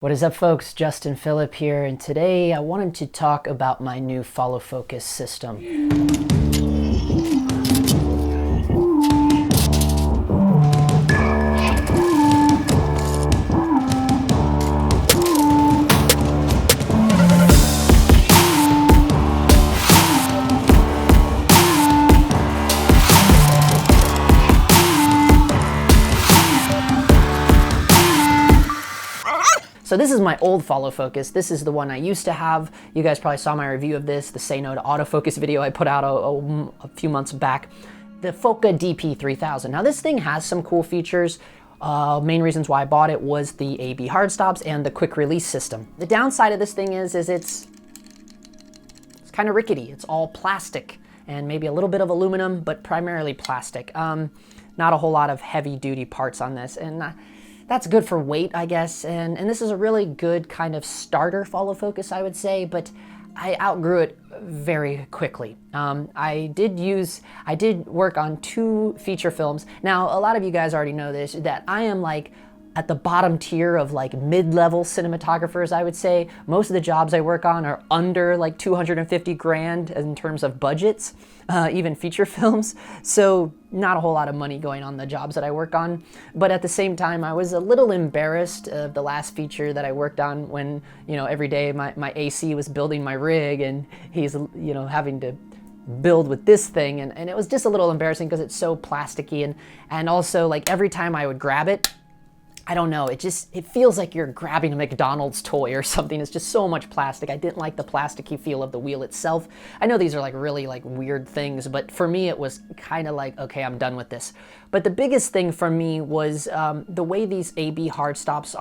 What is up, folks? Justin Phillip here, and today I wanted to talk about my new follow focus system. So this is my old follow focus. This is the one I used to have. You guys probably saw my review of this, the Say No to Autofocus video I put out a few months back. The Fotga DP3000. Now this thing has some cool features. Main reasons why I bought it was the AB hard stops and the quick release system. The downside of this thing is it's kind of rickety. It's all plastic and maybe a little bit of aluminum, but primarily plastic. Not a whole lot of heavy duty parts on this, and that's good for weight, I guess, and this is a really good kind of starter follow focus, I would say, but I outgrew it very quickly. I did work on 2 feature films. Now, a lot of you guys already know this, that I am like at the bottom tier of like mid-level cinematographers, I would say. Most of the jobs I work on are under like 250 grand in terms of budgets, even feature films. So not a whole lot of money going on the jobs that I work on. But at the same time, I was a little embarrassed of the last feature that I worked on when, you know, every day my AC was building my rig and he's, you know, having to build with this thing. And it was just a little embarrassing because it's so plasticky. And also, like, every time I would grab it, I don't know, it feels like you're grabbing a McDonald's toy or something. It's just so much plastic. I didn't like the plasticky feel of the wheel itself. I know these are like really like weird things, but for me it was kind of like, okay, I'm done with this. But the biggest thing for me was the way these AB hard stops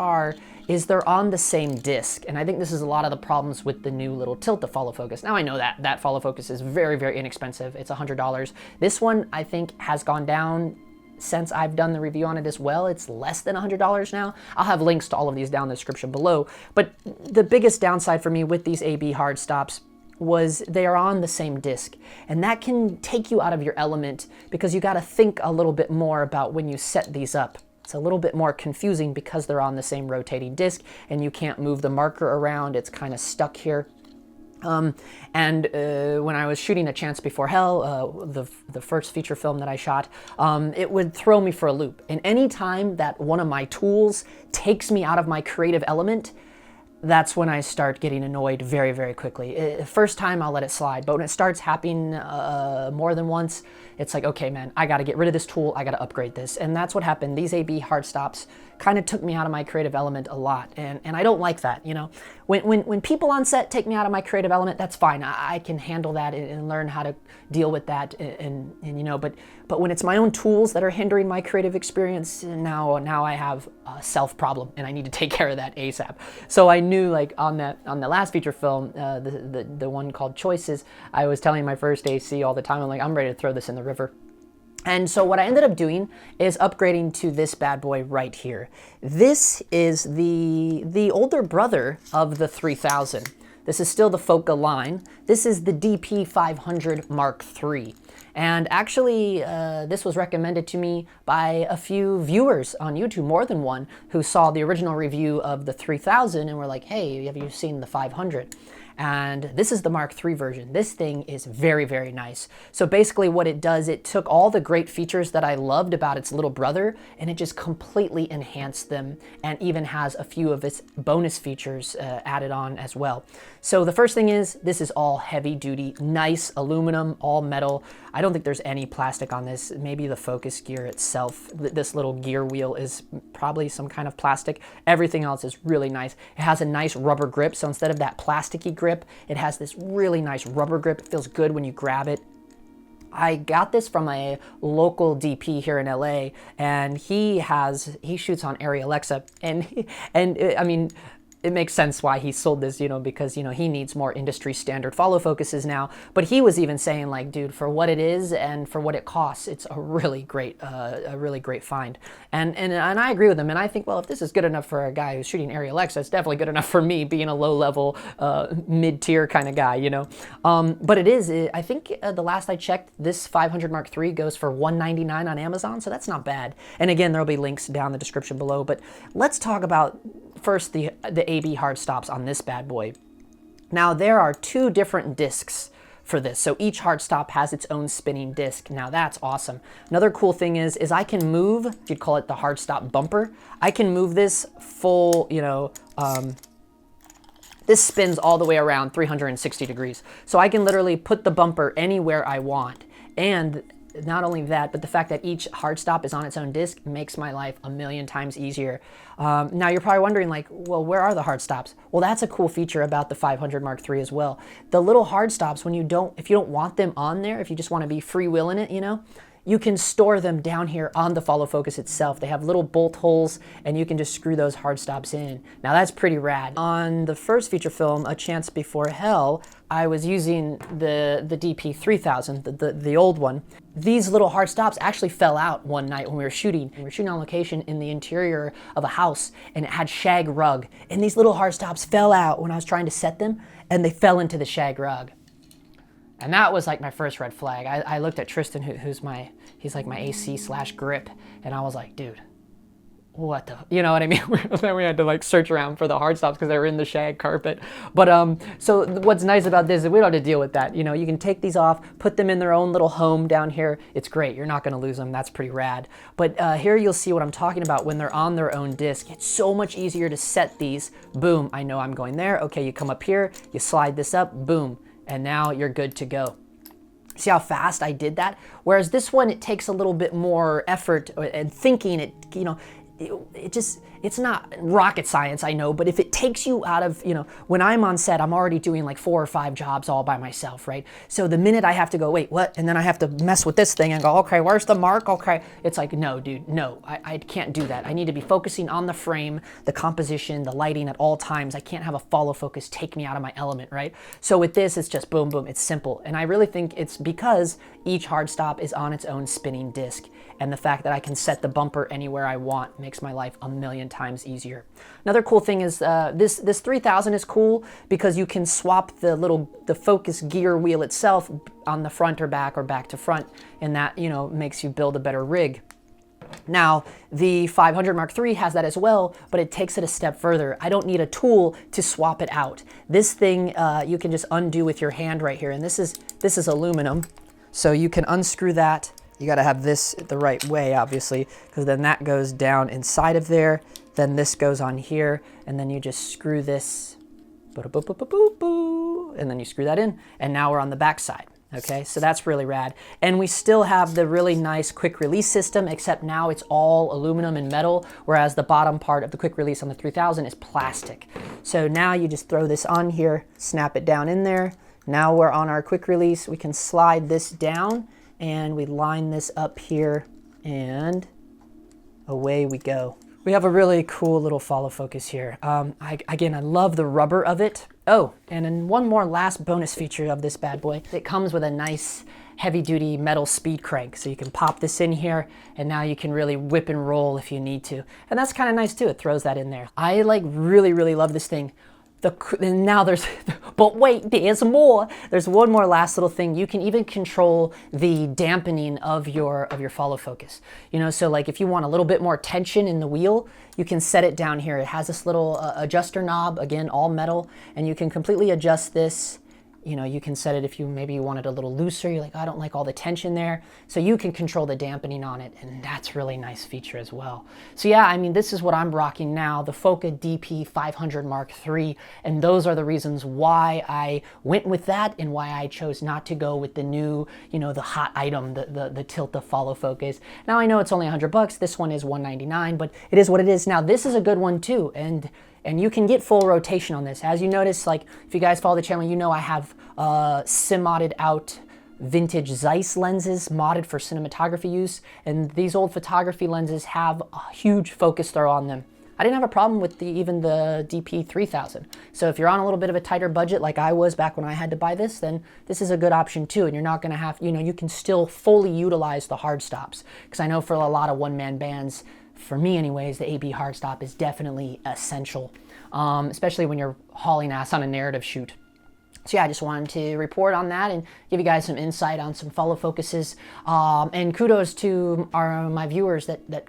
is they're on the same disc. And I think this is a lot of the problems with the new little Tilta Follow Focus. Now I know that Follow Focus is very, very inexpensive. It's $100. This one I think has gone down since I've done the review on it as well. It's less than $100 now. I'll have links to all of these down in the description below. But the biggest downside for me with these AB hard stops was they are on the same disc. And that can take you out of your element because you gotta think a little bit more about when you set these up. It's a little bit more confusing because they're on the same rotating disc and you can't move the marker around. It's kind of stuck here. When I was shooting A Chance Before Hell, the first feature film that I shot, it would throw me for a loop. And any time that one of my tools takes me out of my creative element, that's when I start getting annoyed very, very quickly. First time I'll let it slide, but when it starts happening more than once, it's like, okay, man, I gotta get rid of this tool, I gotta upgrade this. And that's what happened. These AB hard stops kind of took me out of my creative element a lot, and I don't like that, you know. When people on set take me out of my creative element, that's fine. I can handle that and learn how to deal with that, and you know, but when it's my own tools that are hindering my creative experience, now I have a self problem, and I need to take care of that ASAP. So I knew, like, on the last feature film, the one called Choices, I was telling my first AC all the time, I'm like, I'm ready to throw this in the river. And so what I ended up doing is upgrading to this bad boy right here. This is the older brother of the 3000. This is still the Fotga line. This is the DP500 Mark III. And actually, this was recommended to me by a few viewers on YouTube, more than one, who saw the original review of the 3000 and were like, hey, have you seen the 500? And this is the Mark III version. This thing is very, very nice. So basically what it does, it took all the great features that I loved about its little brother and it just completely enhanced them, and even has a few of its bonus features added on as well. So the first thing is, this is all heavy duty, nice aluminum, all metal. I don't think there's any plastic on this. Maybe the focus gear itself, this little gear wheel, is probably some kind of plastic. Everything else is really nice. It has a nice rubber grip, so instead of that plasticky grip, it has this really nice rubber grip. It feels good when you grab it. I got this from a local DP here in LA, and he shoots on Arri Alexa, and I mean, it makes sense why he sold this, you know, because, you know, he needs more industry standard follow focuses now. But he was even saying, like, dude, for what it is and for what it costs, it's a really great find. And I agree with him. And I think, well, if this is good enough for a guy who's shooting Arri Alexa, it's definitely good enough for me, being a low level, mid-tier kind of guy, you know. But it is, I think the last I checked, this 500 Mark III goes for $199 on Amazon, so that's not bad. And again, there'll be links down in the description below. But let's talk about first the AB hard stops on this bad boy. Now there are 2 different discs for this. So each hard stop has its own spinning disc. Now that's awesome. Another cool thing is I can move, you'd call it the hard stop bumper. I can move this full, you know, this spins all the way around 360 degrees. So I can literally put the bumper anywhere I want. And not only that, but the fact that each hard stop is on its own disc makes my life a million times easier. Now you're probably wondering, like, well, where are the hard stops? Well, that's a cool feature about the 500 Mark III as well. The little hard stops, if you don't want them on there, if you just want to be freewheeling it, you know, you can store them down here on the Follow Focus itself. They have little bolt holes, and you can just screw those hard stops in. Now that's pretty rad. On the first feature film, A Chance Before Hell, I was using the DP3000, the old one. These little hard stops actually fell out one night when we were shooting. We were shooting on location in the interior of a house, and it had shag rug. And these little hard stops fell out when I was trying to set them, and they fell into the shag rug. And that was like my first red flag. I looked at Tristan, he's like my AC/grip, and I was like, dude, what the, you know what I mean? Then we had to like search around for the hard stops because they were in the shag carpet. But so what's nice about this is we don't have to deal with that. You know, you can take these off, put them in their own little home down here. It's great. You're not going to lose them. That's pretty rad. But here you'll see what I'm talking about when they're on their own disc. It's so much easier to set these. Boom, I know I'm going there. Okay, you come up here, you slide this up, boom. And now you're good to go. See how fast I did that? Whereas this one, it takes a little bit more effort and thinking. It, you know, it's not rocket science, I know, but if it takes you out of, you know, when I'm on set, I'm already doing like 4 or 5 jobs all by myself, right? So the minute I have to go, wait, what? And then I have to mess with this thing and go, okay, where's the mark? Okay. It's like, no, dude, no, I can't do that. I need to be focusing on the frame, the composition, the lighting at all times. I can't have a follow focus take me out of my element, right? So with this, it's just boom, boom, it's simple. And I really think it's because each hard stop is on its own spinning disc. And the fact that I can set the bumper anywhere I want makes my life a million times easier. Another cool thing is this 3000 is cool because you can swap the focus gear wheel itself on the front or back to front, and that, you know, makes you build a better rig. Now, the 500 Mark III has that as well, but it takes it a step further. I don't need a tool to swap it out. This thing you can just undo with your hand right here, and this is aluminum, so you can unscrew that. You got to have this the right way, obviously, because then that goes down inside of there. Then this goes on here, and then you just screw this, and then you screw that in, and now we're on the back side. Okay, so that's really rad. And we still have the really nice quick release system, except now it's all aluminum and metal, whereas the bottom part of the quick release on the 3000 is plastic. So now you just throw this on here, snap it down in there. Now we're on our quick release. We can slide this down, and we line this up here, and away we go. We have a really cool little follow focus here. Again, I love the rubber of it. Oh, and then one more last bonus feature of this bad boy. It comes with a nice heavy duty metal speed crank. So you can pop this in here, and now you can really whip and roll if you need to. And that's kind of nice too, it throws that in there. I like really, really love this thing. And now there's, but wait, there's more. There's one more last little thing. You can even control the dampening of your follow focus. You know, so like if you want a little bit more tension in the wheel, you can set it down here. It has this little adjuster knob, again, all metal, and you can completely adjust this. You know, you can set it if maybe you want it a little looser. You're like, I don't like all the tension there. So you can control the dampening on it, and that's a really nice feature as well. So yeah, I mean, this is what I'm rocking now, the Fotga DP500 Mark III, and those are the reasons why I went with that and why I chose not to go with the new, you know, the hot item, the Tilta Follow Focus. Now I know it's only $100. This one is $199, but it is what it is. Now this is a good one too, and you can get full rotation on this. As you notice, like if you guys follow the channel, you know I have sim-modded out vintage Zeiss lenses modded for cinematography use, and these old photography lenses have a huge focus throw on them. I didn't have a problem with even the DP3000. So if you're on a little bit of a tighter budget like I was back when I had to buy this, then this is a good option too, and you're not gonna have, you know, you can still fully utilize the hard stops. Because I know for a lot of one-man bands, for me anyways, the AB hard stop is definitely essential, especially when you're hauling ass on a narrative shoot. So yeah, I just wanted to report on that and give you guys some insight on some follow focuses. And kudos to my viewers that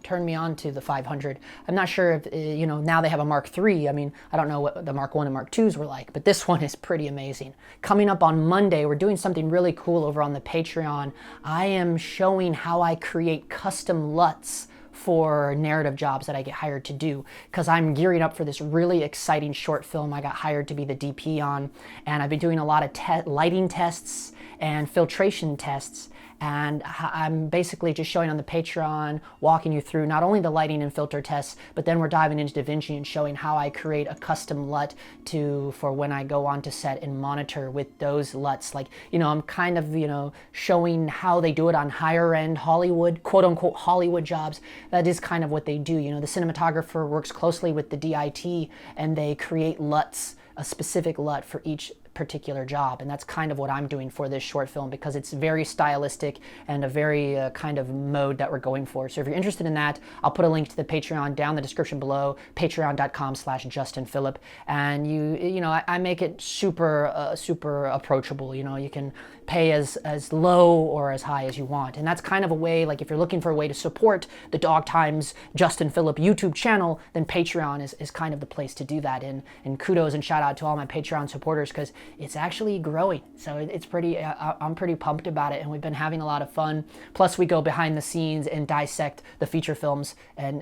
turned me on to the 500. I'm not sure if, you know, now they have a Mark III. I mean, I don't know what the Mark I and Mark IIs were like, but this one is pretty amazing. Coming up on Monday, we're doing something really cool over on the Patreon. I am showing how I create custom LUTs for narrative jobs that I get hired to do, because I'm gearing up for this really exciting short film I got hired to be the DP on, and I've been doing a lot of lighting tests and filtration tests, and I'm basically just showing on the Patreon, walking you through not only the lighting and filter tests, but then we're diving into DaVinci and showing how I create a custom LUT for when I go on to set and monitor with those LUTs. Like, you know, I'm kind of, you know, showing how they do it on higher end Hollywood, quote unquote Hollywood jobs. That is kind of what they do. You know, the cinematographer works closely with the DIT and they create LUTs, a specific LUT for each particular job, and that's kind of what I'm doing for this short film, because it's very stylistic and a very kind of mode that we're going for. So if you're interested in that, I'll put a link to the Patreon down in the description below, patreon.com/JustinPhillip, and you know, I make it super super approachable. You know, you can pay as low or as high as you want, and that's kind of a way, like if you're looking for a way to support the Dog Times Justin Phillip YouTube channel, then Patreon is kind of the place to do that. And kudos and shout out to all my Patreon supporters, because it's actually growing. So it's pretty, I'm pretty pumped about it, and we've been having a lot of fun. Plus we go behind the scenes and dissect the feature films and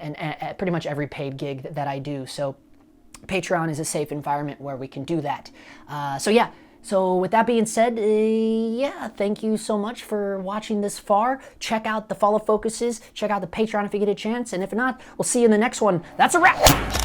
pretty much every paid gig that I do. So Patreon is a safe environment where we can do that. So yeah. So with that being said, yeah, thank you so much for watching this far. Check out the follow focuses, check out the Patreon if you get a chance, and if not, we'll see you in the next one. That's a wrap.